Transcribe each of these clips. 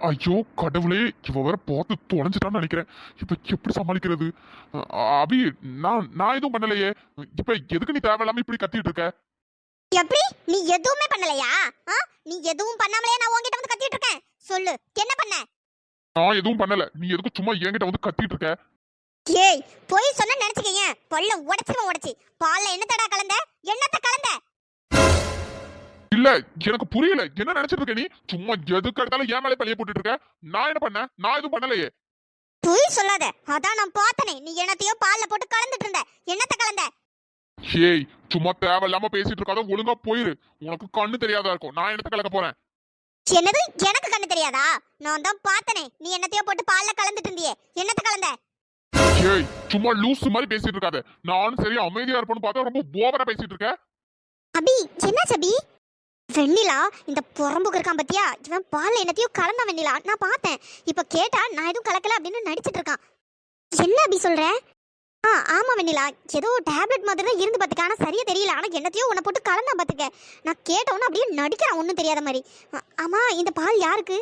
ஐயோ கடவுளே, இவ வேற பார்த்து தொலைஞ்சிட்டான்னு நினைக்கிறேன். இப்ப எப்படி சமாளிக்கிறது? அபி, நான் எதுவும் பண்ணலையே. இப்ப எதுக்கு நீ தேவையில்லாம இப்படி கத்திட்டு இருக்க? எப்படி நீ எதுவுமே பண்ணலையா? நீ எதுவும் பண்ணாமலே நான் உன்கிட்ட வந்து கத்திட்டு இருக்கேன். சொல்லு, என்ன பண்ண? நான் எதுவும் பண்ணல. நீ எதுக்கு சும்மா என்கிட்ட வந்து கத்திட்டு இருக்க? ஏய், போய் சொன்ன நினைச்சுக்கீங்க, பல்ல உடைச்சிருவேன். உடைச்சி பால்ல என்னத்தடா கலந்த? என்னத்த கலந்த? இல்ல, எனக்கு புரியல. என்ன நினைச்சிட்டு இருக்க நீ? சும்மா எதுக்கு எடுத்தாலும் ஏன் மேலே பழிய போட்டுட்டு இருக்க? நான் என்ன பண்ணேன்? நான் எதுவும் பண்ணலையே. போய் சொல்லாத. அதான் நான் பார்த்தனே, நீ என்னத்தையோ பால்ல போட்டு கலந்துட்டு இருந்த. என்னத்த கலந்த? ஏய், சும்மா தேவையில்லாம பேசிட்டு இருக்காத, ஒழுங்கா போயிரு. உனக்கு கண்ணு தெரியாதா இருக்கும். நான் என்னத்த கலக்க போறேன்? என்னது? எனக்கு கண்ணு தெரியாதா? நான் தான் பார்த்தனே, நீ என்னத்தையோ போட்டு பால்ல கலந்துட்டு இருந்தியே. என்னத்த கலந்த? ஏய், சும்மா லூசு மாதிரி பேசிட்டு இருக்காத. நானும் சரி அமைதியா இருப்பேன்னு பார்த்தா ரொம்ப ஓவரா பேசிட்டு இருக்க. அபி, என்ன சபி? வெண்ணிலா, இந்த புறம்புக்கு இருக்கான் பத்தியா? இவன் பால்ல என்னத்தையோ கலந்தான் வெண்ணிலா. நான் பார்த்தேன். இப்ப கேட்டா நான் எதுவும் கலக்கல அப்படின்னு நடிச்சிட்டு இருக்கான். என்ன அபி சொல்ற? ஆமா வெண்ணிலா, ஏதோ டேப்லெட் மாதிரி தான் இருந்து பாத்துக்க. ஆனா சரியா தெரியல. ஆனா என்னத்தையோ உன்னை போட்டு கலந்தான் பாத்துக்க. நான் கேட்டவொன்னு அப்படியே நடிக்கிறான், ஒன்றும் தெரியாத மாதிரி. ஆமா, இந்த பால் யாருக்கு?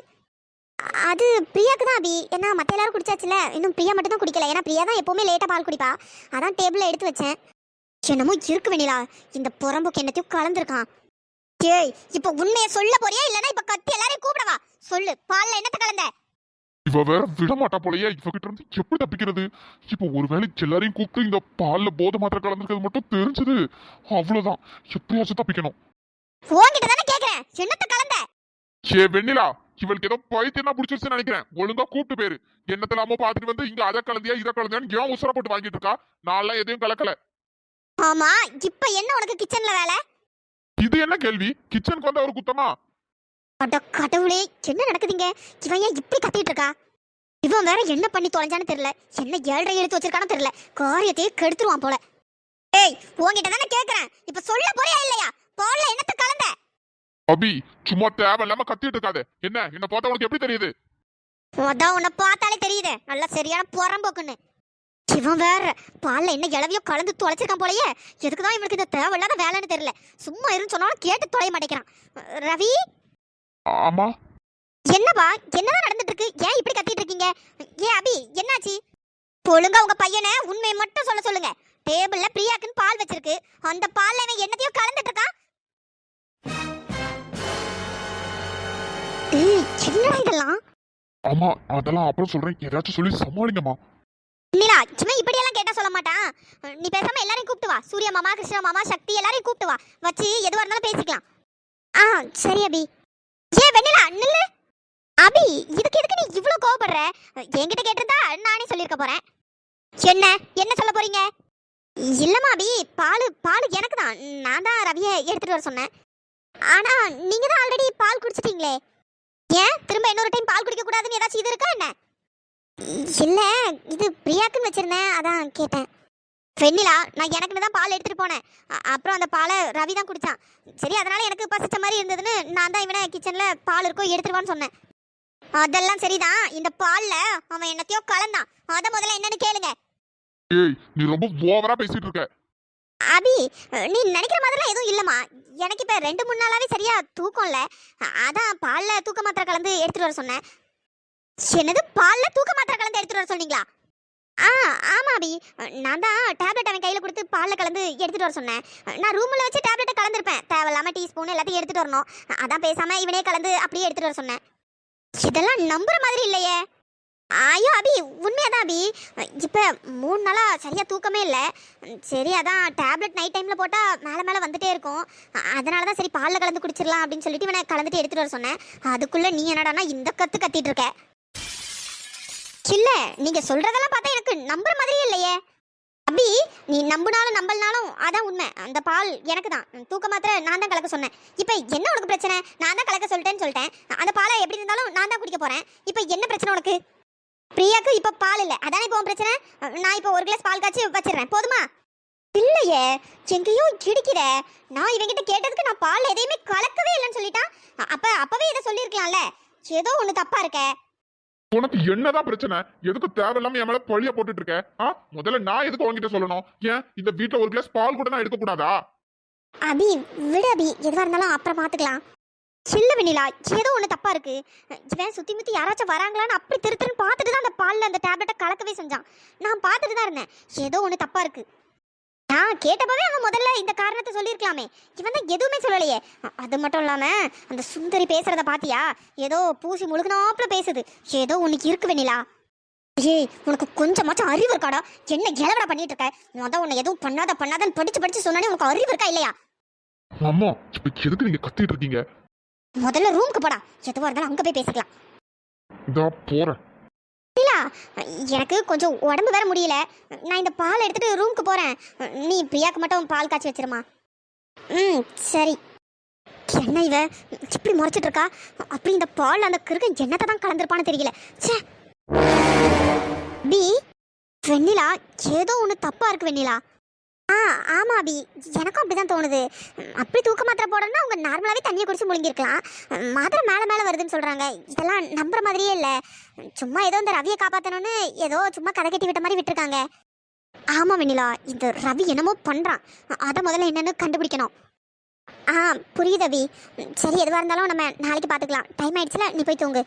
அது பிரியாக்கு தான் அபி. ஏன்னா மற்ற எல்லாரும் குடிச்சாச்சுல, இன்னும் பிரியா மட்டும் தான் குடிக்கல. ஏன்னா பிரியா தான் எப்பவுமே லேட்டா பால் குடிப்பா. அதான் டேபிள்ல எடுத்து வச்சேன். என்னமோ இருக்கு வெண்ணிலா, இந்த புறம்புக்கு என்னத்தையும் கலந்துருக்கான். ஏய், இப்ப உண்மையை சொல்ல போறியா இல்லனா இப்ப கத்தி எல்லாரையும் கூப்பிடவா? சொல்லு, பால்ல என்னத்த கலந்த? இவ வேற விட மாட்டா போலயே. இவகிட்ட இருந்து எப்படி தப்பிக்கிறது? இப்ப ஒருவேளை எல்லாரையும் கூப்பிட்டு இந்த பால்ல போதை மாத்திரை கலந்துருக்கிறது மட்டும் தெரிஞ்சது, அவ்வளவுதான். எப்படியாச்சும் தப்பிக்கணும். உன்கிட்ட தானே கேக்குறேன், என்னத்த கலந்த? ஏ வெண்ணிலா, இவளுக்கு ஏதோ பைத்தியம் தான் பிடிச்சிருச்சுன்னு நினைக்கிறேன். ஒழுங்கா கூப்பிட்டு பேரு. என்னத்தலாமோ பாத்துட்டு வந்து இங்க அதை கலந்தியா இதை கலந்தியான்னு ஏன் உசுர போட்டு வாங்கிட்டு இருக்கா? நான்லாம் எதையும் கலக்கல. ஆமா, இப்ப என்ன உனக்கு கிச்சன்ல வேலை? இது என்ன கேள்வி? கிச்சனுக்கு வந்த ஒரு குத்தமா? அட கடவுளே, என்ன நடக்குதுங்க? இவன் ஏன் இப்படி கத்திட்டு இருக்கா? இவன் வேற என்ன பண்ணி தொலைஞ்சான்னு தெரியல. என்ன ஏழரை எடுத்து வச்சிருக்கானு தெரியல. காரியத்தையே கெடுத்துருவான் போல. ஏய், உன்கிட்ட தானே கேக்குறேன், இப்ப சொல்ல போறியா இல்லையா? பால்ல என்னத்த கலந்த? அபி, சும்மா தேவையில்லாம கத்திட்டு இருக்காத. என்ன பார்த்தா உனக்கு எப்படி தெரியுது? அதான் உன்னை பார்த்தாலே தெரியுது, நல்ல சரியான புறம்போக்குன்னு. இவன் வேற பால்ல என்ன இளவியோ கலந்து தொலைச்சிருக்கான் போலயே. எதுக்குதான் இவனுக்கு இந்த தேவையில்லாத வேலைன்னு தெரியல. சும்மா இருந்து சொன்னாலும் கேட்டு தொலைய மாட்டேங்கிறான். ரவி. ஆமா. என்னப்பா, என்னதான் நடந்துட்டு இருக்கு? ஏன் இப்படி கத்திட்டு இருக்கீங்க? ஏன் அபி, என்னாச்சு? ஒழுங்கா உங்க பையனை உண்மையை மட்டும் சொல்ல சொல்லுங்க. டேபிள்ல பிரியாக்குன்னு பால் வச்சிருக்கு. அந்த பால்ல இவன் என்னத்தையோ கலந்துட்டு இருக்கான். என்னடா இதெல்லாம்? ஆமா, அதெல்லாம் அப்புறம் சொல்றேன். ஏதாச்சும் சொல்லி சமாளிங்கம்மா. நீலா, சும்மா இப்படி எல்லாம் கேட்டா சொல்ல மாட்டான். நீ பேசாம எல்லாரையும் கூப்பிட்டு வா. சூர்யா மாமா, கிருஷ்ணா மாமா, சக்தி எல்லாரையும் கூப்பிட்டு வா. வச்சு எதுவா இருந்தாலும் பேசிக்கலாம். சரி அபி. ஏ வெண்ணிலா, நில்லு. அபி, இதுக்கு எதுக்கு நீ இவ்ளோ கோவப்படுற? என்கிட்ட கேட்டிருந்தா நானே சொல்லிருக்க போறேன். என்ன என்ன சொல்ல போறீங்க? இல்லம்மா அபி, பால் எனக்கு தான். நான் தான் ரவியை எடுத்துட்டு வர சொன்னேன். ஆனா நீங்க தான் ஆல்ரெடி பால் குடிச்சிட்டீங்களே. ஏன் திரும்ப இன்னொரு டைம் பால் குடிக்க கூடாதுன்னு ஏதாச்சும் இது இருக்கா என்ன? இல்ல, இது பிரியாக்குன்னு வச்சிருந்தேன், அதான் கேட்டேன். வெண்ணிலா, நான் எனக்குன்னு தான் பால் எடுத்துட்டு போனேன். அப்புறம் அந்த பாலை ரவி தான் குடிச்சான். சரி, அதனால எனக்கு பசிச்ச மாதிரி இருந்ததுன்னு நான் தான் இவனை கிச்சன்ல பால் இருக்கோ எடுத்துருவான்னு சொன்னேன். அதெல்லாம் சரிதான். இந்த பால்ல அவன் என்னத்தையோ கலந்தான். அத முதல்ல என்னன்னு கேளுங்க. ஏய், நீ ரொம்ப ஓவரா பேசிட்டு இருக்க. அபி, நீ நினைக்கிற மாதிரிலாம் எதுவும் இல்லம்மா. எனக்கு இப்ப 2-3 நாளாவே சரியா தூக்கம் இல்ல. அதான் பால்ல தூக்க மாத்திரை கலந்து எடுத்துட்டு வர சொன்னேன். என்னது, பால்ல தூக்க மாத்திரை கலந்து எடுத்துட்டு வர சொன்னீங்களா? ஆமா அபி, நான் தான் டேப்லெட் அவன் கையில கொடுத்து பால்ல கலந்து எடுத்துட்டு வர சொன்னேன். நான் ரூம்ல வச்சு டேப்லெட்டை கலந்துருப்பேன். தேவையில்லாம டீஸ்பூன் எல்லாத்தையும் எடுத்துட்டு வரணும். அதான் பேசாம இவனே கலந்து அப்படியே எடுத்துட்டு வர சொன்னேன். இதெல்லாம் நம்புற மாதிரி இல்லையே. ஐயோ அபி, உண்மையாதான் அபி. இப்ப 3 நாளா சரியா தூக்கமே இல்ல. சரி, அதான் டேப்லெட் நைட் டைம்ல போட்டா மேல வந்துட்டே இருக்கும். அதனாலதான் சரி பால்ல கலந்து குடிச்சிடலாம் அப்படின்னு சொல்லிட்டு இவனை கலந்துட்டு எடுத்துட்டு வர சொன்னேன். அதுக்குள்ள நீ என்னடானா இந்த கத்திட்டு இருக்க. இல்ல, நீங்க சொல்றதெல்லாம் பார்த்தா எனக்கு நம்புற மாதிரியே இல்லையே. அபி, நீ நம்புனாலும் நம்பலனாலும் அதான் உண்மை. அந்த பால் எனக்கு தான். தூக்க மாத்திரை நான் தான் கலக்க சொன்னேன். இப்ப என்ன உனக்கு பிரச்சனை? நான் தான் கலக்க சொல்லிட்டேன். அந்த பாலை எப்படி இருந்தாலும் நான் தான் குடிக்க போறேன். இப்ப என்ன பிரச்சனை உனக்கு? பிரியாக்கு இப்ப பால் இல்ல, அதானே இப்போ பிரச்சனை. நான் இப்ப ஒரு கிளாஸ் பால் காய்ச்சி வச்சிடுறேன், போதுமா? இல்லையே, எங்கேயோ இடிக்கிற. நான் இவங்கிட்ட கேட்டதுக்கு நான் பால் எதையுமே கலக்கவே இல்லைன்னு சொல்லிட்டான். அப்பவே இதை சொல்லியிருக்கலாம்ல. ஏதோ ஒண்ணு தப்பா இருக்க. உனக்கு என்னதான் பிரச்சனை? எதுக்கு தேவையில்லாம என் மேல பழிய போட்டுட்டு இருக்க? முதல்ல நான் எதுக்கு உங்ககிட்ட சொல்லணும்? ஏன் இந்த வீட்டுல ஒரு கிளாஸ் பால் கூட நான் எடுக்க கூடாதா? அபி, விடு அபி, எதுவா இருந்தாலும் அப்புறம் பாத்துக்கலாம். இல்ல வெண்ணிலா, ஏதோ ஒண்ணு தப்பா இருக்கு. இவன் சுத்தி முத்தி யாராச்சும் வராங்களான்னு அப்படி திருன்னு பார்த்துட்டு தான் அந்த பால்ல அந்த டேப்லெட்டை கலக்கவே செஞ்சான். நான் பார்த்துட்டு தான் இருந்தேன். ஏதோ ஒண்ணு தப்பா இருக்கு. நான் கேட்டப்பவே அவன் முதல்ல இந்த காரணத்தை சொல்லியிருக்கலாமே. இவன் தான் எதுவுமே சொல்லலையே. அது மட்டும் இல்லாம அந்த சுந்தரி பேசுறத பாத்தியா? ஏதோ பூசி முழுகினாப்புல பேசுது. ஏதோ உனக்கு இருக்கு வெண்ணிலா. ஏய், உனக்கு கொஞ்சமாச்சும் அறிவு இருக்காடா? என்ன கிளவடா பண்ணிட்டு இருக்க? நான் உன்னை எதுவும் பண்ணாதன்னு படிச்சு படிச்சு சொன்னானே, உனக்கு அறிவு இருக்கா இல்லையா? அம்மா இப்ப எதுக்கு நீங்க கத்திட்டு இருக்கீங்க? முதல்ல ரூமுக்கு போடா. எதுவா இருந்தாலும் அங்க போய் பேசிக்கலாம். இதா போறேன். இல்ல, எனக்கு கொஞ்சம் உடம்பு வேற முடியல. நான் இந்த பால் எடுத்துட்டு ரூமுக்கு போறேன். நீ பிரியாக்கு மட்டும் பால் காய்ச்சி வச்சிருமா. சரி. என்ன இவ இப்படி முறைச்சிட்டு இருக்கா? அப்படி இந்த பால் அந்த கிறுக்கு என்னத்தை தான் கலந்துருப்பான்னு தெரியல. ச்சே. பி, வெண்ணிலா, ஏதோ ஒன்று தப்பா இருக்கு வெண்ணிலா. ஆமா அபி, எனக்கும் அப்படிதான் தோணுது. அப்படி தூக்க மாத்திரை போடணும்னா அவங்க நார்மலாவே தண்ணியை குடிச்சு முழுங்கிருக்கலாம். மாத்திரை மேல மேல வருதுன்னு சொல்றாங்க. இதெல்லாம் நம்புற மாதிரியே இல்ல. சும்மா ஏதோ இந்த ரவியை காப்பாத்தணும்னு ஏதோ சும்மா கதை கட்டி விட்ட மாதிரி விட்டுருக்காங்க. ஆமா வெண்ணிலா, இந்த ரவி என்னமோ பண்றான். அதை முதல்ல என்னன்னு கண்டுபிடிக்கணும். புரியுது அபி. சரி, எதுவா இருந்தாலும் நம்ம நாளைக்கு பாத்துக்கலாம். டைம் ஆயிடுச்சுல, நீ போய் தூங்கு.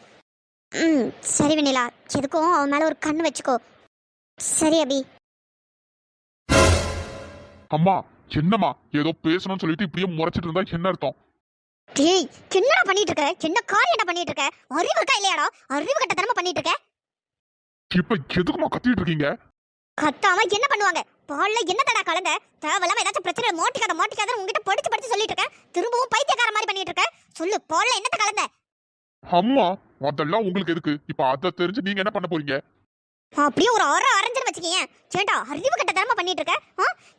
சரி வெண்ணிலா, எதுக்கும் அவன் மேல ஒரு கண்ணு வச்சுக்கோ. சரி அபி. அம்மா என்னம்மா ஏதோ பேசணும்னு சொல்லிட்டு இப்படியே முறைச்சிட்டு இருந்தா என்ன அர்த்தம்? டேய், என்னடா பண்ணிட்டு இருக்க? என்ன காரியம் என்ன பண்ணிட்டு இருக்க? அறிவு இருக்கா இல்லையாடா? அறிவு கட்ட தரமா பண்ணிட்டு இருக்க. இப்ப எதுக்குமா கத்திட்டு இருக்கீங்க? கத்தாம என்ன பண்ணுவாங்க? பால்ல என்ன தடா கலந்த? தேவையில்லாம ஏதாச்சும் பிரச்சனை மாட்டிக்காத உங்ககிட்ட படிச்சு படிச்சு சொல்லிட்டு இருக்க. திரும்பவும் பைத்தியக்கார மாதிரி பண்ணிட்டு இருக்க. சொல்லு, பால்ல என்னத்த கலந்த? அம்மா அதெல்லாம் உங்களுக்கு எதுக்கு? இப்ப அதை தெரிஞ்சு நீங்க என்ன பண்ண போறீங்க? அப்படியே ஒரு அரைஞ்சல் வச்சுக்கீங்க. சேண்டா, அறிவு கட்ட தரமா பண்ணிட்டு இருக்க.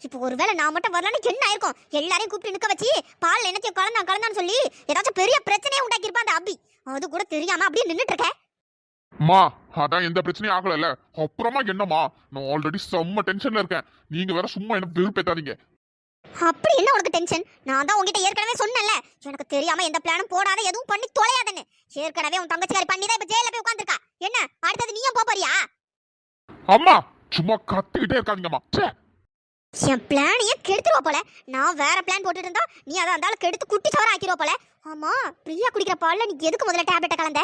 இப்போ ஒருவேளை நான் மட்டும் வரலன்னு என்ன ஆயிருக்கும்? எல்லாரையும் கூப்பிட்டு நிக்க வச்சு பால் என்னத்தையும் கலந்தான்னு சொல்லி ஏதாச்சும் பெரிய பிரச்சனையே உண்டாக்கிருப்பா அந்த அபி. அது கூட தெரியாம அப்படியே நின்னுட்டு இருக்க. மா அதான் எந்த பிரச்சனையும் ஆகல. அப்புறமா என்னம்மா, நான் ஆல்ரெடி செம்ம டென்ஷன்ல இருக்கேன். நீங்க வேற சும்மா என்ன வெறுப்பேத்தாதீங்க. அப்படி என்ன உனக்கு டென்ஷன்? நான் தான் உங்ககிட்ட ஏற்கனவே சொன்னேன்ல, எனக்கு தெரியாம எந்த பிளானும் போடாத, எதுவும் பண்ணி தொலையாதன்னு. ஏற்கனவே உன் தங்கச்சிக்காரி பண்ணி தான் இப்ப ஜெயில போய் உட்கார்ந்திருக்கா. என்ன அடுத்தது நீயும் போறியா? அம்மா சும்மா கத்திக்கிட்டே இருக்காதீங்கம்மா. என் பிளானையே கெடுத்துருவா போல. நான் வேற பிளான் போட்டுட்டு இருந்தா நீ அதை அந்த கெடுத்து குட்டி சோற ஆக்கிடுவா போல. ஆமா, பிரியா குடிக்கிற பால்ல நீ எதுக்கு முதல்ல டேப்லெட்டை கலந்த?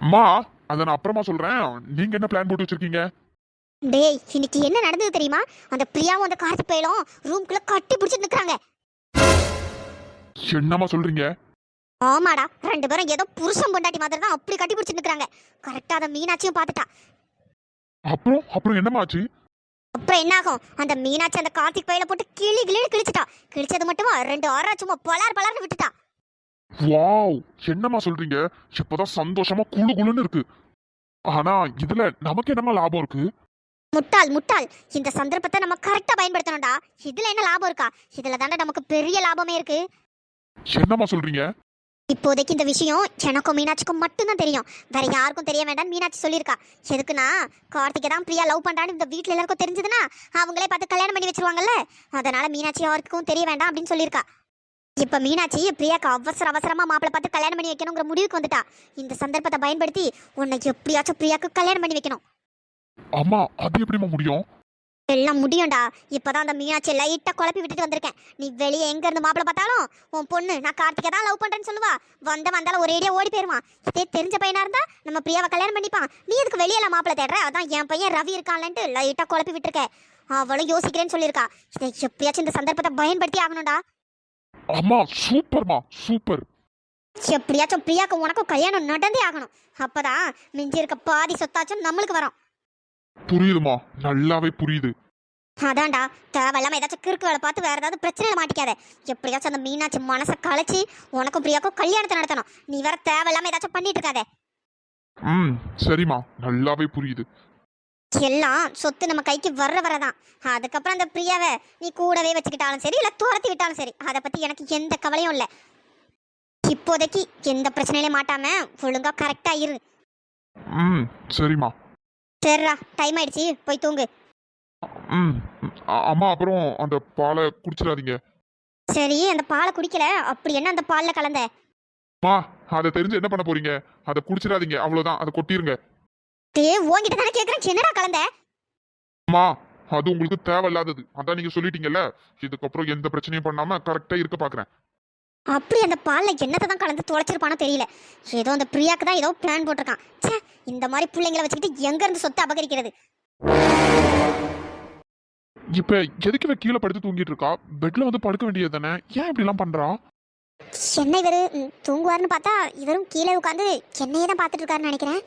அம்மா அதை நான் அப்புறமா சொல்றேன். நீங்க என்ன பிளான் போட்டு வச்சிருக்கீங்க? டேய், இன்னைக்கு என்ன நடந்தது தெரியுமா? அந்த பிரியாவும் அந்த கார்த்திக் பையலும் ரூம்குள்ள கட்டி பிடிச்சிட்டு நிக்கிறாங்க. என்னம்மா சொல்றீங்க? ஆமாடா, ரெண்டு பேரும் ஏதோ புருஷன் பொண்டாட்டி மாதிரி தான் அப்படி கட்டி பிடிச்சிட்டு நிக்கிறாங்க. கரெக்டா அந்த மீனாட்சியும் பாத்துட்டா. அப்புறம் என்னம்மா ஆச்சு? அப்புறம் என்ன ஆகும்? அந்த மீனாட்சி அந்த கார்த்திக் பையில போட்டு கிழிச்சிட்டா. கிழிச்சது மட்டுமா, ரெண்டு ஆறா சும்மா பலார்னு விட்டுட்டா. வாவ், என்னம்மா சொல்றீங்க? இப்பதான் சந்தோஷமா குளு குளுன்னு இருக்கு. ஆனா இதுல நமக்கு என்னம்மா லாபம் இருக்கு? முட்டாள், இந்த சந்தர்ப்பத்தை நம்ம கரெக்டா பயன்படுத்தணும்டா. இதுல என்ன லாபம் இருக்கா? இதுல தானே நமக்கு பெரிய லாபமே இருக்கு. என்னம்மா சொல்றீங்க? இப்போதைக்கு இந்த விஷயம் எனக்கும் மீனாட்சிக்கும் மட்டும்தான் தெரியும். வேற யாருக்கும் தெரிய வேண்டாம்னு மீனாட்சி சொல்லியிருக்கா. எதுக்குன்னா, கார்த்திகை தான் பிரியா லவ் பண்றான்னு இந்த வீட்டுல எல்லாருக்கும் தெரிஞ்சதுன்னா அவங்களே பார்த்து கல்யாணம் பண்ணி வச்சிருவாங்கல்ல. அதனால மீனாட்சி யாருக்கும் தெரிய வேண்டாம் அப்படின்னு சொல்லியிருக்கா. இப்ப மீனாட்சி பிரியாக்கு அவசரமா மாப்பிள்ளை பார்த்து கல்யாணம் பண்ணி வைக்கணுங்கிற முடிவுக்கு வந்துட்டா. இந்த சந்தர்ப்பத்தை பயன்படுத்தி உன்னை எப்படியாச்சும் பிரியாக்கு கல்யாணம் பண்ணி வைக்கணும். அம்மா அது எப்படிமா முடியும்? எல்லாம் முடியும்டா. இப்பதான் அந்த மீனாட்சி லைட்டா குழப்பி விட்டுட்டு வந்திருக்கேன். நீ வெளியே எங்க இருந்து மாப்பிள்ள பார்த்தாலும் உன் பொண்ணு நான் கார்த்திகை தான் லவ் பண்றேன்னு சொல்லுவா. வந்தாலும் ஒரேடியா ஓடி போயிருவான். இதே தெரிஞ்ச பையனா இருந்தா நம்ம பிரியாவை கல்யாணம் பண்ணிப்பான். நீ எதுக்கு வெளியில மாப்பிள்ள தேடுற? அதான் என் பையன் ரவி இருக்கான்லன்ட்டு லைட்டா குழப்பி விட்டுருக்க. அவளும் யோசிக்கிறேன்னு சொல்லியிருக்கா. இதை எப்படியாச்சும் இந்த சந்தர்ப்பத்தை பயன்படுத்தி ஆகணும்டா. அம்மா சூப்பர்மா, சூப்பர். எப்படியாச்சும் பிரியாக்கும் உனக்கும் கல்யாணம் நடந்தே ஆகணும். அப்பதான் மிஞ்சி இருக்க பாதி சொத்தாச்சும் நம்மளுக்கு வரும். புரியுதுமா, நல்லாவே புரியுது. அதான்டா, தேவையில்லாம ஏதாச்சும் கிறுக்கு வேலை பார்த்து வேற ஏதாவது பிரச்சனையில மாட்டிக்காத. எப்படியாச்சும் அந்த மீனாட்சி மனசை கலைச்சி உனக்கும் பிரியாக்கும் கல்யாணத்தை நடத்தணும். நீ வேற தேவையில்லாம ஏதாச்சும் பண்ணிட்டு இருக்காத. சரிம்மா, நல்லாவே புரியுது. எல்லாம் சொத்து நம்ம கைக்கு வரதான். அதுக்கப்புறம் அந்த பிரியாவை நீ கூடவே வச்சுக்கிட்டாலும் சரி, இல்ல துரத்தி விட்டாலும் சரி, அதை பத்தி எனக்கு எந்த கவலையும் இல்லை. இப்போதைக்கு எந்த பிரச்சனையில மாட்டாம ஒழுங்கா கரெக்டா இரு. சரிம்மா. சரிடா, டைம் ஆயிடுச்சு, போய் தூங்கு. அம்மா அப்புறம் அந்த பாலை குடிச்சிடாதீங்க. சரி, அந்த பாலை குடிக்கல, அப்படி என்ன அந்த பால்ல கலந்த? அம்மா அதை தெரிஞ்சு என்ன பண்ண போறீங்க? அதை குடிச்சிடாதீங்க, அவ்வளவுதான். அதை கொட்டிருங்க. உன்கிட்ட தானே கேக்குறேன், என்னடா கலந்த? அம்மா அது உங்களுக்கு தேவையில்லாதது. அதான் நீங்க சொல்லிட்டீங்கல்ல. இதுக்கப்புறம் எந்த பிரச்சனையும் பண்ணாம கரெக்டா இருக்க பாக்குறேன். அப்படி அந்த பாலில் என்னத்தை தான் கலந்து தொலைச்சிருப்பானோ தெரியல. ஏதோ அந்த பிரியாக்கு தான் ஏதோ பிளான் போட்டிருக்கான். ச்சே, இந்த மாதிரி பிள்ளைங்களை வச்சுக்கிட்டு எங்கேருந்து சொத்தை அபகரிக்கிறது? இப்ப எதுக்கு இவ கீழே படுத்து தூங்கிட்டு இருக்கா? பெட்ல வந்து படுக்க வேண்டியது தானே, ஏன் இப்படி எல்லாம் பண்றா? என்ன இவரு தூங்குவாருன்னு பார்த்தா இவரும் கீழே உட்காந்து என்னையே தான் பார்த்துட்டு இருக்காருன்னு நினைக்கிறேன்.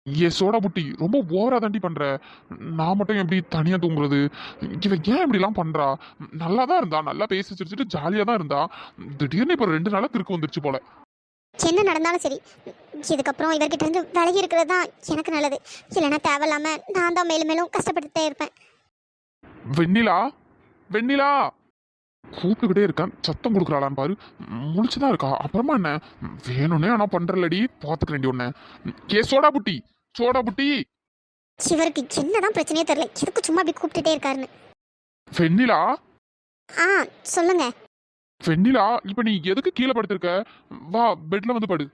ஏ சோடா புட்டி, ரொம்ப ஓவரா தாண்டி பண்ற. நான் மட்டும் எப்படி தனியா தூங்குறது? இவ ஏன் இப்படி எல்லாம் பண்றா? நல்லா தான் இருந்தா, நல்லா பேசி சிரிச்சுட்டு ஜாலியா தான் இருந்தா. திடீர்னு இப்ப 2 நாளா திருக்கு வந்துருச்சு போல. என்ன நடந்தாலும் சரி, இதுக்கப்புறம் இவர்கிட்ட இருந்து விலகி இருக்கிறது தான் எனக்கு நல்லது. இல்லைன்னா தேவையில்லாம நான் தான் மேலும் மேலும் கஷ்டப்பட்டுட்டே இருப்பேன். வெண்ணிலா, வெண்ணிலா கூப்பிட்டுக்கிட்டே இருக்கேன், சத்தம் கொடுக்குறாளான்னு பாரு. முழிச்சுதான் இருக்கா. அப்புறமா என்ன வேணும்னே ஆனா பண்றலடி, பாத்துக்கிறேன்டி உன்ன. ஏ சோடா புட்டி, சோடா புட்டி. இவருக்கு என்னதான் பிரச்சனையே தெரியல, எதுக்கு சும்மா அப்படி கூப்பிட்டுட்டே இருக்காருன்னு. வெண்ணிலா, ஆ சொல்லுங்க. வெண்ணிலா, இப்ப நீ எதுக்கு கீழே படுத்திருக்க? வா பெட்ல வந்து படு.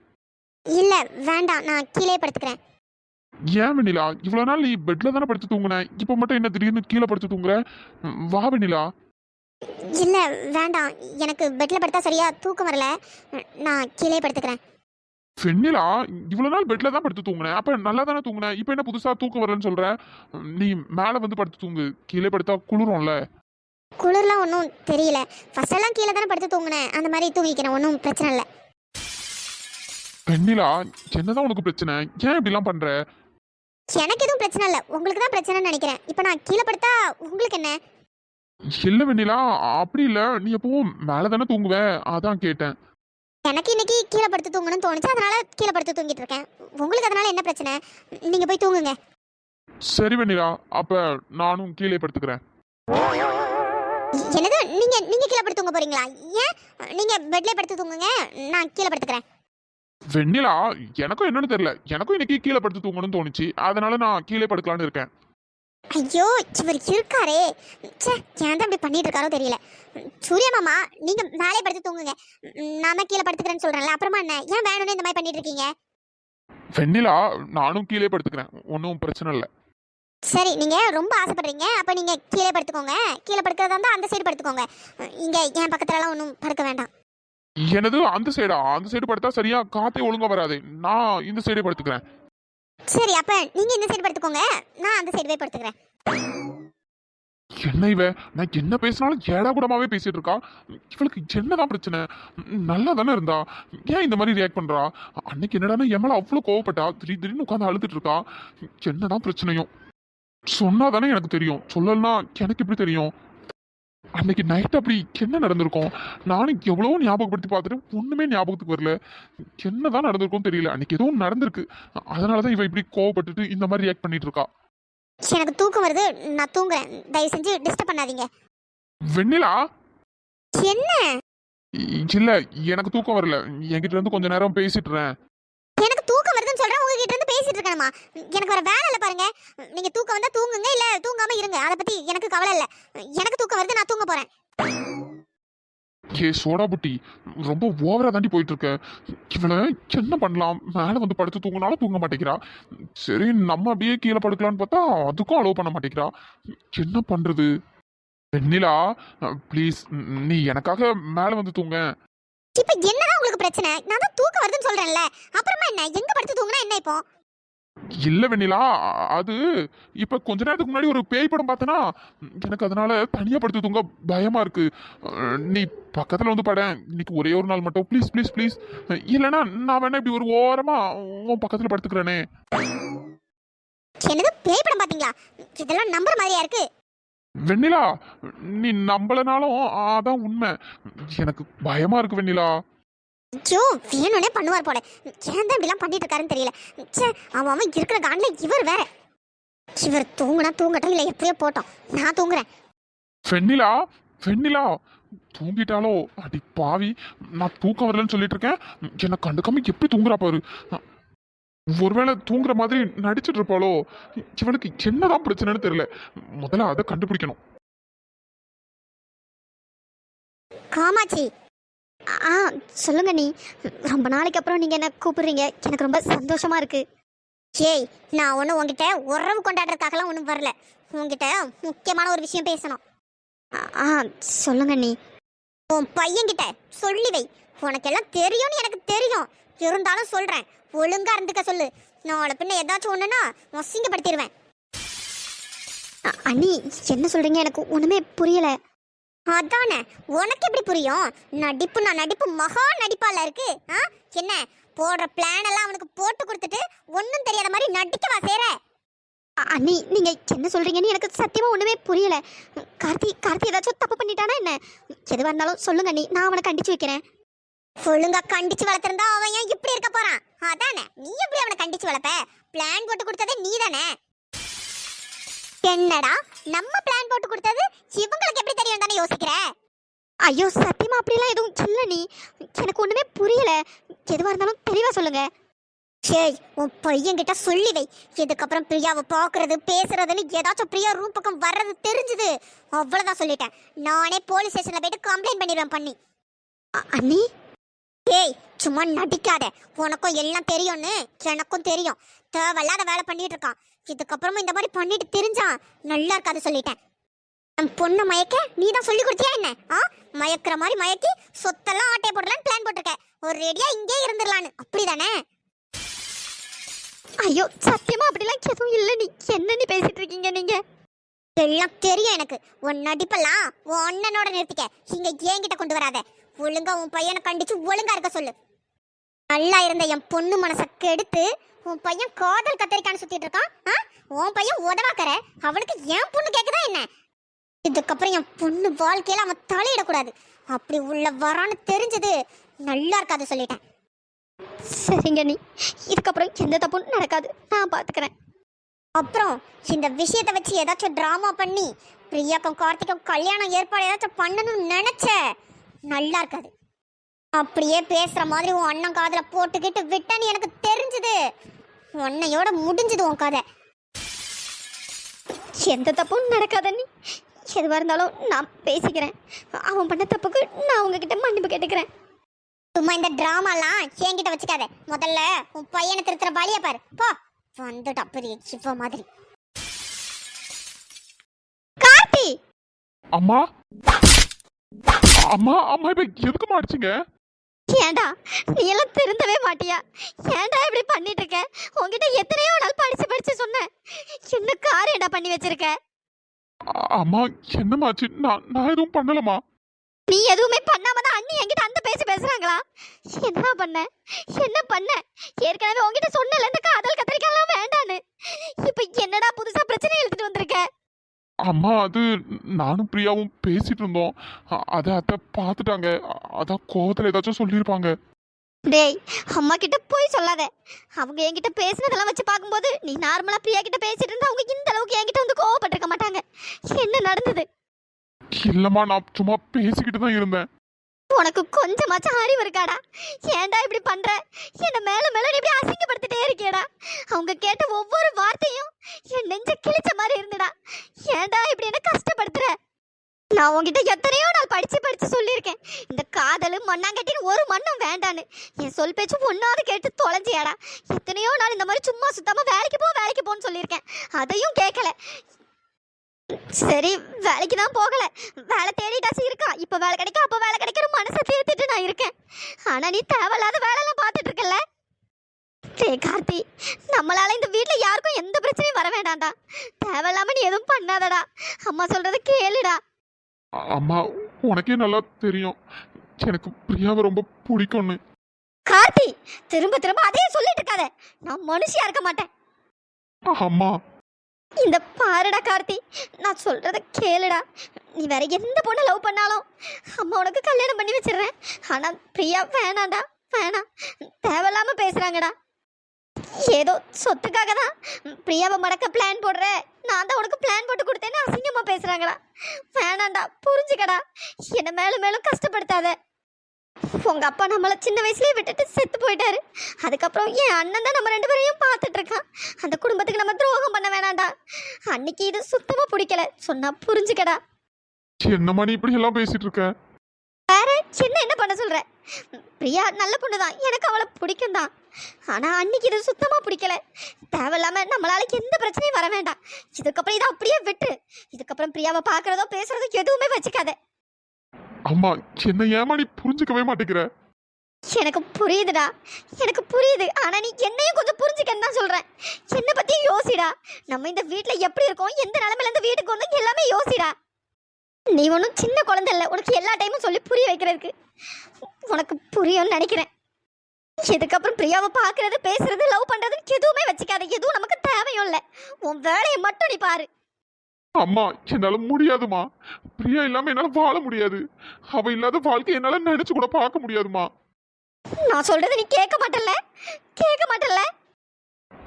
இல்ல வேண்டாம், நான் கீழே படுத்துக்கிறேன். ஏன் வெண்ணிலா, இவ்வளவு நாள் நீ பெட்ல தானே படுத்து தூங்குன, இப்ப மட்டும் என்ன திடீர்னு கீழே படுத்து தூங்குற? வா வெண்ணிலா. இல்ல வேண்டாம், எனக்கு பெட்ல படுத்தா சரியா தூக்கம் வரல, நான் கீழே படுத்துக்கிறேன். வெண்ணிலா, இவ்வளவு நாள் பெட்ல தான் படுத்து தூங்குன, அப்ப நல்லா தானே தூங்குன, இப்ப என்ன புதுசா தூக்கம் வரலன்னு சொல்ற? நீ மேல வந்து படுத்து தூங்கு, கீழே படுத்தா குளிரும்ல. குளிர்லாம் ஒன்றும் தெரியல, ஃபர்ஸ்ட் எல்லாம் கீழே தானே படுத்து தூங்குனேன், அந்த மாதிரி தூங்கிக்கிறேன், ஒன்றும் பிரச்சனை இல்லை. வெண்ணிலா, என்னதான் உனக்கு பிரச்சனை? ஏன் இப்படி எல்லாம் பண்ற? எனக்கு எதுவும் பிரச்சனை இல்லை, உங்களுக்கு தான் பிரச்சனைன்னு நினைக்கிறேன். இப்போ நான் கீழே படுத்தா உங்களுக்கு என்ன? இல்ல வெண்ணிலா, அப்படி இல்ல, நீ எப்பவும் மேல தானே தூங்குவ, அதான் கேட்டேன். எனக்கு இன்னைக்கு கீழே படுத்து தூங்கணும்னு தோணுச்சு, அதனால கீழே படுத்து தூங்கிட்டு இருக்கேன். உங்களுக்கு அதனால என்ன பிரச்சனை? நீங்க போய் தூங்குங்க. சரி வெண்ணிலா, அப்ப நானும் கீழே படுத்துக்கிறேன். என்னது, நீங்க நீங்க கீழே படுத்து தூங்க போறீங்களா? ஏன் நீங்க பெட்ல படுத்து தூங்குங்க, நான் கீழே படுத்துக்கிறேன். வெண்ணிலா, எனக்கும் என்னன்னு தெரியல, எனக்கும் இன்னைக்கு கீழே படுத்து தூங்கணும்னு தோணுச்சு, அதனால நான் கீழே படுக்கலான்னு இருக்கேன். ஐயோ, இவர் இருக்காரே, ச்சே, ஏன் தான் இப்படி பண்ணிட்டு இருக்காரோ தெரியல. சூர்யா மாமா, நீங்க மேலே படுத்து தூங்குங்க, நான் தான் கீழே படுத்துக்கிறேன்னு சொல்றேன்ல, அப்புறமா என்ன, ஏன் வேணும்னு இந்த மாதிரி பண்ணிட்டு இருக்கீங்க? வெண்ணிலா, நானும் கீழே படுத்துக்கிறேன், ஒன்றும் பிரச்சனை இல்லை. சரி, நீங்க ரொம்ப ஆசைப்படுறீங்க, அப்ப நீங்க கீழே படுத்துக்கோங்க. கீழே படுக்கிறதா இருந்தா அந்த சைடு படுத்துக்கோங்க, இங்க என் பக்கத்துல எல்லாம் ஒன்றும் படுக்க வேண்டாம். எனது அந்த சைடா? அந்த சைடு படுத்தா சரியா காத்தே ஒழுங்கா வராது, நான் இந்த சைடே படுத்துக்கிறேன். சரி, அப்ப நீங்க இந்த சைடு படுத்துக்கோங்க, நான் அந்த சைடு போய் படுத்துக்கிறேன். என்ன இவ, நான் என்ன பேசினாலும் ஏடா கூடமாவே பேசிட்டு இருக்கா. இவளுக்கு என்னதான் பிரச்சனை? நல்லா தானே இருந்தா, ஏன் இந்த மாதிரி ரியாக்ட் பண்றா? அன்னைக்கு என்னடானா என் மேல அவ்வளவு கோவப்பட்டா, திடீர்னு உட்காந்து அழுதுட்டு இருக்கா. என்னதான் பிரச்சனையும்? சொன்னாதானே எனக்கு தெரியும், சொல்லலன்னா எனக்கு எப்படி தெரியும்? அன்னைக்கு நைட் அப்படி என்ன நடந்திருக்கும்? நானும் எவ்வளவோ ஞாபகப்படுத்தி பார்த்துட்டு ஒண்ணுமே ஞாபகத்துக்கு வரல. என்னதான் நடந்திருக்கும் தெரியல. அன்னைக்கு எதுவும் நடந்திருக்கு, அதனாலதான் இவ இப்படி கோவப்பட்டுட்டு இந்த மாதிரி ரியாக்ட் பண்ணிட்டு இருக்கா. எனக்கு தூக்கம் வருது, நான் தூங்குறேன், தயவு செஞ்சு டிஸ்டர்ப் பண்ணாதீங்க. வெண்ணிலா, என்ன? இல்ல, எனக்கு தூக்கம் வரல, என்கிட்ட இருந்து கொஞ்ச நேரம் பேசிட்டுறேன். எனக்கு தூக்கம் வருதுன்னு சொல்றேன், உங்ககிட்ட இருந்து பேசிட்டு இருக்கணுமா? எனக்கு வர வேலை இல்ல பாருங்க. நீங்க தூக்கம் வந்தா தூங்குங்க, இல்ல தூங்காம இருங்க, அதை பத்தி எனக்கு கவலை இல்ல. எனக்கு தூக்கம் வருது, நான் தூங்க போறேன். ஏ சோடா புட்டி, ரொம்ப ஓவரா தாண்டி போயிட்டு இருக்க. இவளை என்ன பண்ணலாம்? மேல வந்து படுத்து தூங்கினாலும் தூங்க மாட்டேங்கிறா. சரி, நம்ம அப்படியே கீழே படுக்கலான்னு பார்த்தா அதுக்கும் அலோவ் பண்ண மாட்டேங்கிறா. என்ன பண்றது? வெண்ணிலா, ப்ளீஸ், நீ எனக்காக மேல வந்து தூங்க. இப்ப என்னதான் உங்களுக்கு பிரச்சனை? நான் தான் தூக்கம் வருதுன்னு சொல்றேன்ல, அப்புறமா என்ன, எங்க படுத்து தூங்கினா என்ன இப்போ? இல்ல வெண்ணிலா, அது இப்ப கொஞ்ச நேரத்துக்கு முன்னாடி ஒரு பேய் படம் பார்த்தனா, எனக்கு அதனால தனியா படுத்து தூங்க பயமா இருக்கு. நீ பக்கத்துல வந்து பட, இன்னைக்கு ஒரே ஒரு நாள் மட்டும் ப்ளீஸ் ப்ளீஸ் ப்ளீஸ். இல்லைன்னா நான் வேணா இப்படி ஒரு ஓரமா உன் பக்கத்துல படுத்துக்கிறேனே. என்னது, பேய் படம் பாத்தீங்களா? இதெல்லாம் நம்புற மாதிரியா இருக்கு? வெண்ணிலா, நீ நம்பலனாலும் அதான் உண்மை. எனக்கு பயமா இருக்கு வெண்ணிலா. ஐயோ, வேணும்னே பண்ணுவார் போல, ஏன் தான் இப்படிலாம் பண்ணிட்டு இருக்காருன்னு தெரியல. ச்சே, அவன் இருக்கிற காண்ல இவர் வேற. இவர் தூங்குனா தூங்கட்டும், இல்லை எப்படியோ போட்டோம், நான் தூங்குறேன். வெண்ணிலா, வெண்ணிலா தூங்கிட்டாலோ? அடி பாவி, நான் தூக்கம் வரலன்னு சொல்லிட்டு இருக்கேன், என்னை கண்டுக்காம எப்படி தூங்குறா பாரு. ஒருவேளை தூங்குற மாதிரி நடிச்சிட்டு இருப்பாளோ? இவனுக்கு என்னதான் பிரச்சனைன்னு தெரியல, முதல்ல அதை கண்டுபிடிக்கணும். காமாட்சி, ஆ சொல்லுங்க நீ. ரொம்ப நாளைக்கு அப்புறம் நீங்க என்ன கூப்பிடுறீங்க, எனக்கு ரொம்ப சந்தோஷமா இருக்கு. ஏய், நான் ஒன்றும் உங்ககிட்ட உறவு கொண்டாடுறதுக்காகலாம் ஒன்றும் வரல, உங்ககிட்ட முக்கியமான ஒரு விஷயம் பேசணும். ஆ சொல்லுங்க நீ. உன் பையன்கிட்ட சொல்லி வை. உனக்கெல்லாம் தெரியும்னு எனக்கு தெரியும். இருந்தாலும் சொல்றேன், ஒழுங்கா இருந்துக்க சொல்லு. நாளை பின்ன ஏதாச்சும் ஒண்ணுன்னா அசிங்கப்படுத்திடுவேன். அண்ணி என்ன சொல்றீங்க? எனக்கு ஒண்ணுமே புரியல. அதானே, உனக்கு எப்படி புரியும்? நடிப்பு மகா நடிப்பால இருக்கு. என்ன போடுற பிளான் எல்லாம் அவனுக்கு போட்டு கொடுத்துட்டு ஒன்னும் தெரியாத மாதிரி நடிக்கவா சேர? அண்ணி நீங்க என்ன சொல்றீங்கன்னு எனக்கு சத்தியமா ஒண்ணுமே புரியல. கார்த்தி ஏதாச்சும் தப்பு பண்ணிட்டானா என்ன? எதுவா இருந்தாலும் சொல்லுங்க அண்ணி, நான் அவனை கண்டிச்சு வைக்கிறேன். ஒழுங்கா கண்டிச்சு வளர்த்திருந்தா அவன் ஏன் இப்படி இருக்க போறான்? அதானே, நீ எப்படி அவனை கண்டிச்சு வளர்ப்ப? பிளான் போட்டு கொடுத்ததே நீ தானே. என்னடா நம்ம பிளான் போட்டு கொடுத்தது இவங்களுக்கு எப்படி தெரியும் தானே யோசிக்கிற? ஐயோ சத்தியமா அப்படிலாம் எதுவும் இல்ல நீ. எனக்கு ஒண்ணுமே புரியல. எதுவா இருந்தாலும் தெளிவா சொல்லுங்க. சரி, உன் பையன்கிட்ட சொல்லி வை. இதுக்கப்புறம் பிரியாவை பாக்குறது பேசுறதுன்னு ஏதாச்சும் பிரியா ரூம் பக்கம் வர்றது தெரிஞ்சது அவ்வளவுதான் சொல்லிட்டேன். நானே போலீஸ் ஸ்டேஷன்ல போயிட்டு கம்ப்ளைண்ட் பண்ணிடுவேன் பண்ணி. அண்ணி ஏய் சும்மா நடிக்காத. உனக்கும் எல்லாம் தெரியும்னு எனக்கும் தெரியும். தேவையில்லாத வேலை பண்ணிட்டு இருக்கான். இதுக்கப்புறமும் இந்த மாதிரி பண்ணிட்டு தெரிஞ்சா நல்லா இருக்காது சொல்லிட்டேன். என் பொண்ணை மயக்க நீ தான் சொல்லி கொடுத்தியா என்ன? மயக்கிற மாதிரி மயக்கி சொத்தெல்லாம் ஆட்டையை போடலான்னு பிளான் போட்டிருக்க. ஒரு ரெடியா இங்கே இருந்துடலான்னு, அப்படிதானே? ஐயோ சத்தியமா அப்படிலாம் எதுவும் இல்லை. நீ என்ன நீ பேசிட்டு இருக்கீங்க? நீங்க எல்லாம் தெரியும் எனக்கு. உன் நடிப்பெல்லாம் உன் அண்ணனோட நிறுத்திக்க. இங்க என்கிட்ட கொண்டு வராத. ஒழுங்கா உன் பையனை கண்டிச்சு ஒழுங்கா இருக்க சொல்லு. நல்லா இருந்த என் பொண்ணு மனசை கெடுத்து உன் பையன் காதல் கத்தரிக்கான்னு சுத்திட்டு இருக்கான். உன் பையன் உதவாக்கற. அவனுக்கு என் பொண்ணு கேக்குதா என்ன? இதுக்கப்புறம் என் பொண்ணு வாழ்க்கையில அவன் தலையிடக்கூடாது. அப்படி உள்ள வரான்னு தெரிஞ்சது நல்லா இருக்காது சொல்லிட்டேன். சரிங்க நீ, இதுக்கப்புறம் எந்த தப்பும் நடக்காது, நான் பாத்துக்கிறேன். அப்புறம் இந்த விஷயத்தை வச்சு ஏதாச்சும் டிராமா பண்ணி பிரியாக்கும் கார்த்திக்கும் கல்யாணம் ஏற்பாடு ஏதாச்சும் பண்ணணும்னு நினைச்ச நல்லா இருக்காது. அப்படியே பேசுற மாதிரி உன் அண்ணன் காதுல போட்டுக்கிட்டு விட்டான்னு எனக்கு தெரிஞ்சது உன்னையோட முடிஞ்சது உன் கதை. எந்த தப்பும் நடக்காத நீ. எதுவாக இருந்தாலும் நான் பேசிக்கிறேன். அவன் பண்ண தப்புக்கு நான் உங்ககிட்ட மன்னிப்பு கேட்டுக்கிறேன். சும்மா இந்த டிராமாலாம் என்கிட்ட வச்சுக்காத. முதல்ல உன் பையனை திருத்துற வழியை பாரு. போ வந்துட்டா பெரிய சிவ மாதிரி. கார்த்தி அம்மா அம்மா அம்மா இப்ப எதுக்கு அடிச்சீங்க? ஏண்டா நீ எல்லாம் திருந்தவே மாட்டியா? ஏண்டா இப்படி பண்ணிட்டு இருக்க? உன்கிட்ட எத்தனையோ நாள் படிச்சு சொன்னேன். என்ன காரியடா பண்ணி வச்சிருக்க? அம்மா என்னமாச்சு? நான் எதுவும் பண்ணலமா. நீ எதுவுமே பண்ணாம தான் அண்ணி என்கிட்ட அந்த பேசுறாங்களா? என்ன பண்ண? ஏற்கனவே உன்கிட்ட சொன்னல இந்த காதல் கத்திரிக்கலாம் வேண்டான்னு. இப்போ என்னடா புதுசா பிரச்சனை எழுதிட்டு வந்திருக்க? அம்மா அது நானும் பிரியாவும் பேசிட்டு இருந்தோம். அத்தை பார்த்துட்டாங்க. அதான் கோவத்துல ஏதாச்சும் சொல்லியிருப்பாங்க. டேய் அம்மா கிட்ட போய் சொல்லாத. அவங்க என்கிட்ட பேசினதெல்லாம் வச்சு பார்க்கும்போது நீ நார்மலா பிரியா கிட்ட பேசிட்டு இருந்தா அவங்க இந்த அளவுக்கு என்கிட்ட வந்து கோவப்பட்டிருக்க மாட்டாங்க. என்ன நடந்தது? இல்லம்மா, நான் சும்மா பேசிக்கிட்டு தான் இருந்தேன். உனக்கு கொஞ்சமாச்சும் அறிவு இருக்காடா? ஏன்டா இப்படி பண்ற? என்ன மேல நீ இப்படி அசிங்கப்படுத்திட்டே இருக்கேடா. அவங்க கேட்ட ஒவ்வொரு வார்த்தையும் என் நெஞ்ச கிழிச்ச மாதிரி இருந்துடா. ஏன்டா இப்படி என்ன கஷ்டப்படுத்துற? நான் உன்கிட்ட எத்தனையோ நாள் படிச்சு சொல்லியிருக்கேன். இந்த காதல் மண்ணாங்கட்டின்னு ஒரு மண்ணும் வேண்டான்னு. என் சொல் பேச்சு ஒன்னாவது கேட்டு தொலைஞ்சியாடா. எத்தனையோ நாள் இந்த மாதிரி சும்மா சுத்தாம வேலைக்கு போன்னு சொல்லியிருக்கேன். அதையும் கேட்கல. சரி வேலைக்கு தான் போகல, வேலை தேடிட்டாச்சு இருக்கா. இப்ப வேலை கிடைக்கும் அப்ப வேலை கிடைக்கிற மனசை தேர்த்துட்டு நான் இருக்கேன். ஆனா நீ தேவையில்லாத வேலையெல்லாம் பார்த்துட்டு இருக்கல. கார்த்தி, நம்மளால இந்த வீட்டுல யாருக்கும் எந்த பிரச்சனையும் வர வேண்டாம்டா. தேவையில்லாம நீ எதுவும் பண்ணாதடா. அம்மா சொல்றது கேளுடா. அம்மா உனக்கே நல்லா தெரியும் எனக்கு பிரியாவை ரொம்ப பிடிக்கும்னு. கார்த்தி திரும்ப அதையே சொல்லிட்டு இருக்காத. நான் மனுஷியா இருக்க மாட்டேன். அம்மா இந்த பாருடா கார்த்தி, நான் சொல்றத கேளுடா. நீ வேற எந்த பொண்ணை லவ் பண்ணாலும் அம்மா உனக்கு கல்யாணம் பண்ணி வச்சிடுறேன். ஆனா பிரியா வேணாண்டா, வேணாம். தேவையில்லாம பேசுறாங்கடா. ஏதோ சொத்துக்காக தான் பிரியாவை மடக்க பிளான் போடுற. நான் தான் உனக்கு பிளான் போட்டு கொடுத்தேன்னு அசிங்கமா பேசுறாங்கடா. வேணாண்டா, புரிஞ்சுக்கடா. என்ன மேலும் கஷ்டப்படுத்தாத. உங்க அப்பா நம்மளை சின்ன வயசுலயே விட்டுட்டு செத்து போயிட்டாரு. அதுக்கப்புறம் என் அண்ணன் தான் நம்ம ரெண்டு பேரையும் பார்த்துட்டு இருக்கான். அந்த குடும்பத்துக்கு நம்ம துரோகம் பண்ண வேணாண்டா. அன்னைக்கு இது சுத்தமா பிடிக்கல, சொன்னா புரிஞ்சுக்கடா. என்னம்மா நீ இப்படி எல்லாம் பேசிட்டு இருக்க? வேற என்ன பண்ண சொல்ற? பிரியா நல்ல பொண்ணுதான், எனக்கு அவளை பிடிக்கும் தான். ஆனா அன்னைக்கு இது சுத்தமா பிடிக்கல. தேவையில்லாம நம்மளால எந்த பிரச்சனையும் வர வேண்டாம். இதுக்கப்புறம் இதை அப்படியே விட்டு இதுக்கப்புறம் பிரியாவை பாக்குறதோ பேசுறதோ எதுவுமே வச்சுக்காத. அம்மா என்ன ஏமா நீ புரிஞ்சுக்கவே மாட்டேங்கிற? எனக்கு புரியுதுடா, எனக்கு புரியுது. ஆனா நீ என்னையும் கொஞ்சம் புரிஞ்சுக்கன்னு தான் சொல்றேன். என்ன பத்தி யோசிடா. நம்ம இந்த வீட்ல எப்படி இருக்கோம், எந்த நிலைமையில இந்த வீட்டுக்கு வந்தோம் எல்லாமே யோசிடா. நீ ஒன்றும் சின்ன குழந்தை இல்லை, உனக்கு எல்லா டைமும் சொல்லி புரிய வைக்கிறதுக்கு. உனக்கு புரியும்னு நினைக்கிறேன். இதுக்கப்புறம் பிரியாவை பார்க்கறது, பேசுறது, லவ் பண்றதுன்னு எதுவுமே வச்சுக்காத. எதுவும் நமக்கு தேவையும் இல்லை. உன் வேலையை மட்டும் நீ பாரு. அம்மா என்னால முடியாதுமா. பிரியா இல்லாம என்னால வாழ முடியாது. அவ இல்லாத வாழ்க்கை என்னால நினைச்சு கூட பார்க்க முடியாதுமா. நான் சொல்றது நீ கேட்க மாட்டல்ல, கேட்க மாட்டல்ல.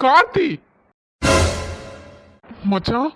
கார்த்தி மச்சான்